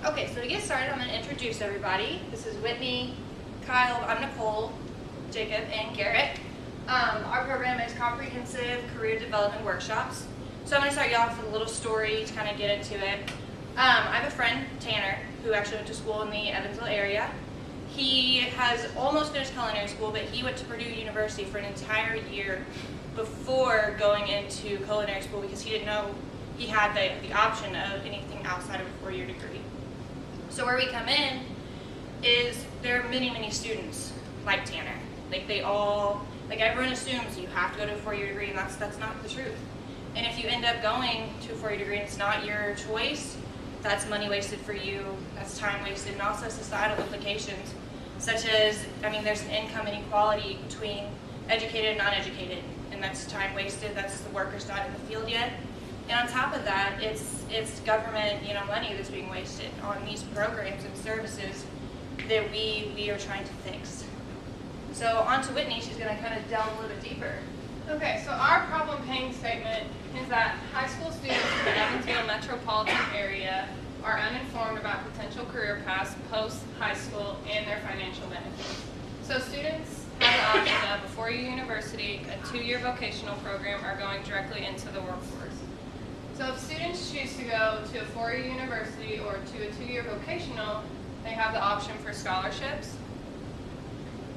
Okay, so to get started, I'm going to introduce everybody. This is Whitney, Kyle, I'm Nicole, Jacob, and Garrett. Our program is Comprehensive Career Development Workshops. So I'm going to start you off with a little story to kind of get into it. I have a friend, Tanner, who actually went to school in the Evansville area. He has almost finished culinary school, but he went to Purdue University for an entire year before going into culinary school because he didn't know he had the option of anything outside of a four-year degree. So where we come in is there are many, many students like Tanner. Like everyone assumes you have to go to a four-year degree, and that's not the truth. And if you end up going to a four-year degree and it's not your choice, that's money wasted for you, that's time wasted, and also societal implications, such as, there's an income inequality between educated and non-educated, and that's time wasted, that's the workers not in the field yet. And on top of that, it's government, money that's being wasted on these programs and services that we are trying to fix. So on to Whitney, she's going to kind of delve a little bit deeper. Okay, so our problem pain statement is that high school students in the Evansville metropolitan area are uninformed about potential career paths post-high school and their financial benefits. So students have the option of a four-year university, a two-year vocational program, or going directly into the workforce. So if students choose to go to a four-year university or to a two-year vocational, they have the option for scholarships.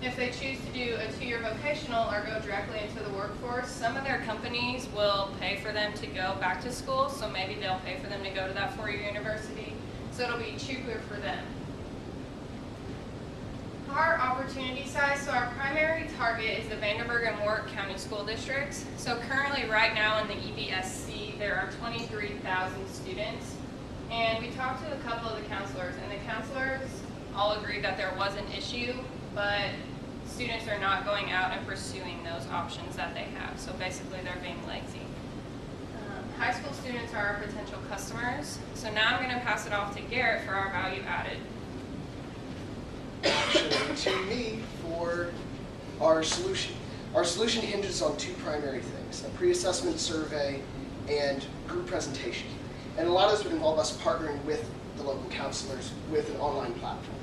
If they choose to do a two-year vocational or go directly into the workforce, some of their companies will pay for them to go back to school, so maybe they'll pay for them to go to that four-year university, so it'll be cheaper for them. Our opportunity size, so our primary target is the Vanderburgh and Warwick County School Districts. So currently right now in the EBSC, there are 23,000 students. And we talked to a couple of the counselors, and the counselors all agreed that there was an issue, but students are not going out and pursuing those options that they have. So basically they're being lazy. High school students are our potential customers. So now I'm going to pass it off to Garrett for our value added. To me for our solution. Our solution hinges on two primary things: a pre-assessment survey and group presentation. And a lot of this would involve us partnering with the local counselors with an online platform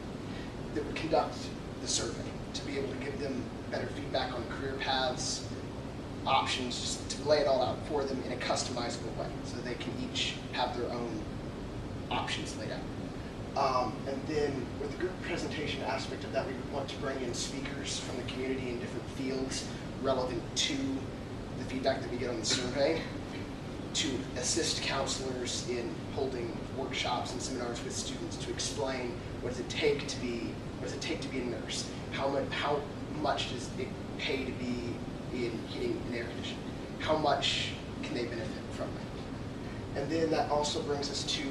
that would conduct the survey to be able to give them better feedback on career paths, options, just to lay it all out for them in a customizable way so they can each have their own options laid out. And then with the group presentation aspect of that, we would want to bring in speakers from the community in different fields relevant to the feedback that we get on the survey to assist counselors in holding workshops and seminars with students to explain what does it take to be a nurse, how much does it pay to be in heating and air conditioning, how much can they benefit from that. And then that also brings us to,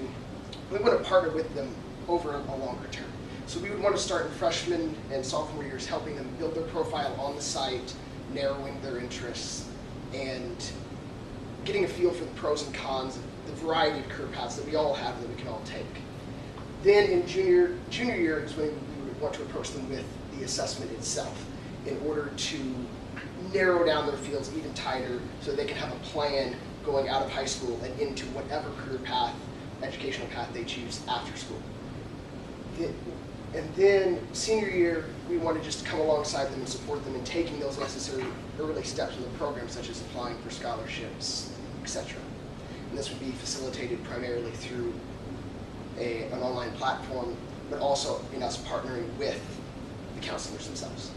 we want to partner with them over a longer term. So we would want to start in freshman and sophomore years, helping them build their profile on the site, narrowing their interests, and getting a feel for the pros and cons of the variety of career paths that we all have that we can all take. Then in junior year is when we would want to approach them with the assessment itself in order to narrow down their fields even tighter so they can have a plan going out of high school and into whatever career path, educational path they choose after school. And then senior year, we want to just come alongside them and support them in taking those necessary early steps in the program, such as applying for scholarships, etc. And this would be facilitated primarily through an online platform, but also in us partnering with the counselors themselves.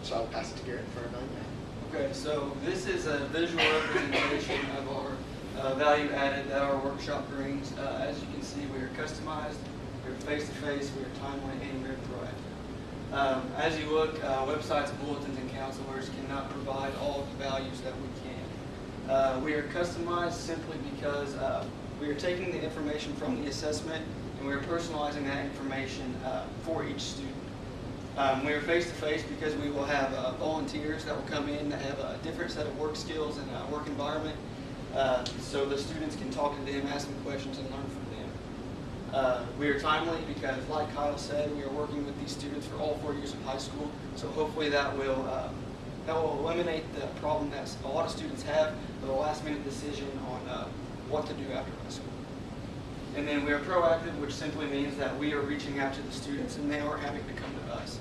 So I'll pass it to Garrett for our value add. Okay, so this is a visual representation of our value added that our workshop brings. As you can see, we are customized, we are face-to-face, we are timely, and we are proactive. As you look, websites, bulletins, and counselors cannot provide all of the values that we can. We are customized simply because we are taking the information from the assessment and we are personalizing that information for each student. We are face-to-face because we will have volunteers that will come in that have a different set of work skills and work environment, so the students can talk to them, ask them questions, and learn from them. We are timely because, like Kyle said, we are working with these students for all 4 years of high school, so hopefully that will eliminate the problem that a lot of students have, the last-minute decision on what to do after high school. And then we are proactive, which simply means that we are reaching out to the students and they are having to come to us.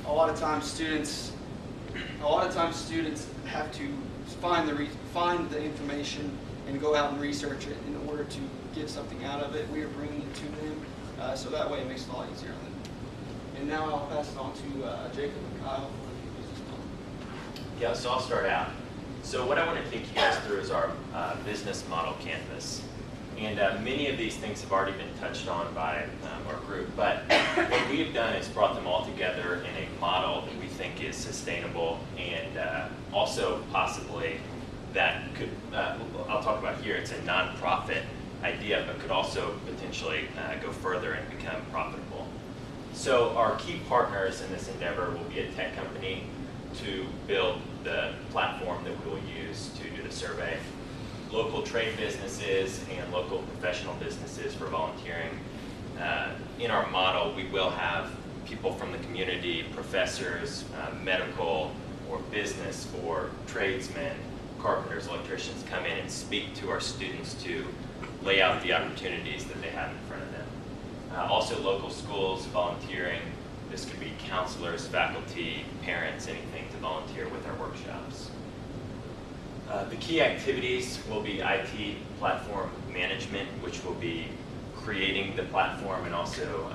A lot of times students have to find the information and go out and research it in order to get something out of it. We are bringing it to them, so that way it makes it a lot easier on them. And now I'll pass it on to Jacob and Kyle for the business model. Yeah, so I'll start out. So what I want to take you guys through is our business model canvas. And many of these things have already been touched on by our group, but what we've done is brought them all together in a model that we think is sustainable and also possibly that could, I'll talk about here, it's a nonprofit idea, but could also potentially go further and become profitable. So our key partners in this endeavor will be a tech company to build the platform that we will use to do the survey, local trade businesses and local professional businesses for volunteering. In our model, we will have people from the community, professors, medical or business or tradesmen, carpenters, electricians come in and speak to our students to lay out the opportunities that they have in front of them. Also local schools, volunteering. This could be counselors, faculty, parents, anything to volunteer with our workshops. The key activities will be IT platform management, which will be creating the platform and also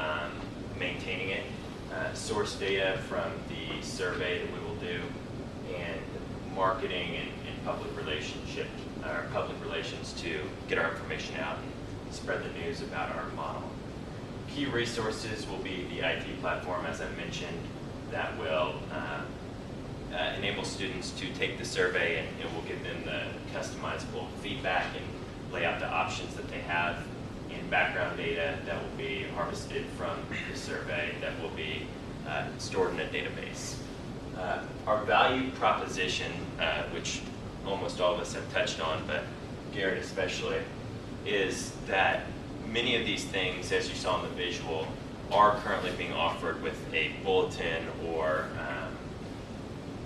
maintaining it. Source data from the survey that we will do, and marketing and public relations to get our information out and spread the news about our model. Key resources will be the IT platform, as I mentioned, that will enable students to take the survey and it will give them the customizable feedback and lay out the options that they have, and background data that will be harvested from the survey that will be stored in a database. Our value proposition, which almost all of us have touched on, but Garrett especially, is that many of these things, as you saw in the visual, are currently being offered with a bulletin or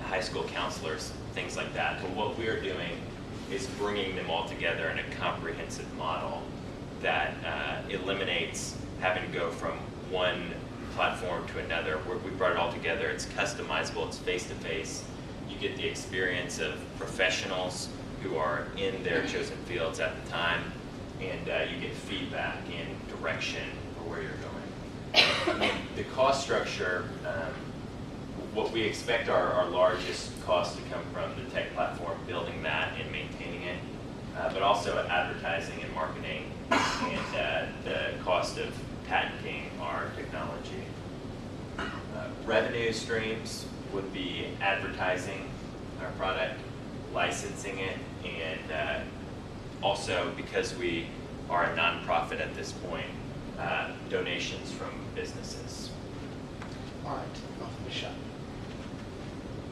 high school counselors, things like that. But what we are doing is bringing them all together in a comprehensive model that eliminates having to go from one platform to another. We brought it all together. It's customizable. It's face-to-face. You get the experience of professionals who are in their chosen fields at the time, and you get feedback and direction for where you're going. And the cost structure, what we expect our largest cost to come from the tech platform, building that and maintaining it, but also advertising and marketing, and the cost of patenting our technology. Revenue streams would be advertising our product, licensing it, and also, because we are a nonprofit at this point, donations from businesses. All right, off the shot.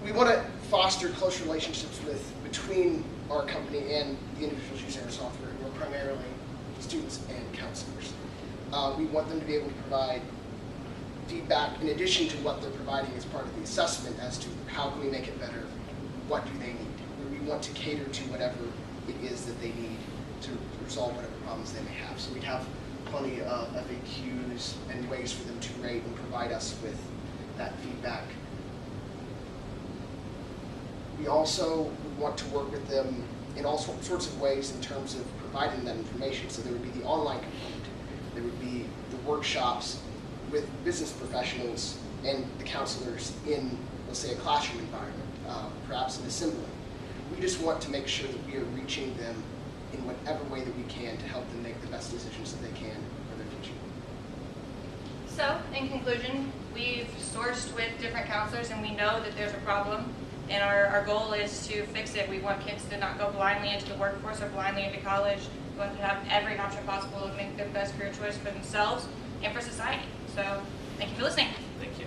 We want to foster close relationships between our company and the individuals using our software, who are primarily students and counselors. We want them to be able to provide feedback in addition to what they're providing as part of the assessment as to how can we make it better, what do they need. We want to cater to whatever it is that they need to resolve whatever problems they may have. So we have plenty of FAQs and ways for them to rate and provide us with that feedback. We also want to work with them in all sorts of ways in terms of providing that information. So there would be the online component, there would be the workshops with business professionals and the counselors in, let's say, a classroom environment, perhaps an assembly. We just want to make sure that we are reaching them in whatever way that we can to help them make the best decisions that they can for their future. So, in conclusion, we've sourced with different counselors and we know that there's a problem, and our goal is to fix it. We want kids to not go blindly into the workforce or blindly into college. We want to have every option possible to make the best career choice for themselves and for society. So, thank you for listening. Thank you.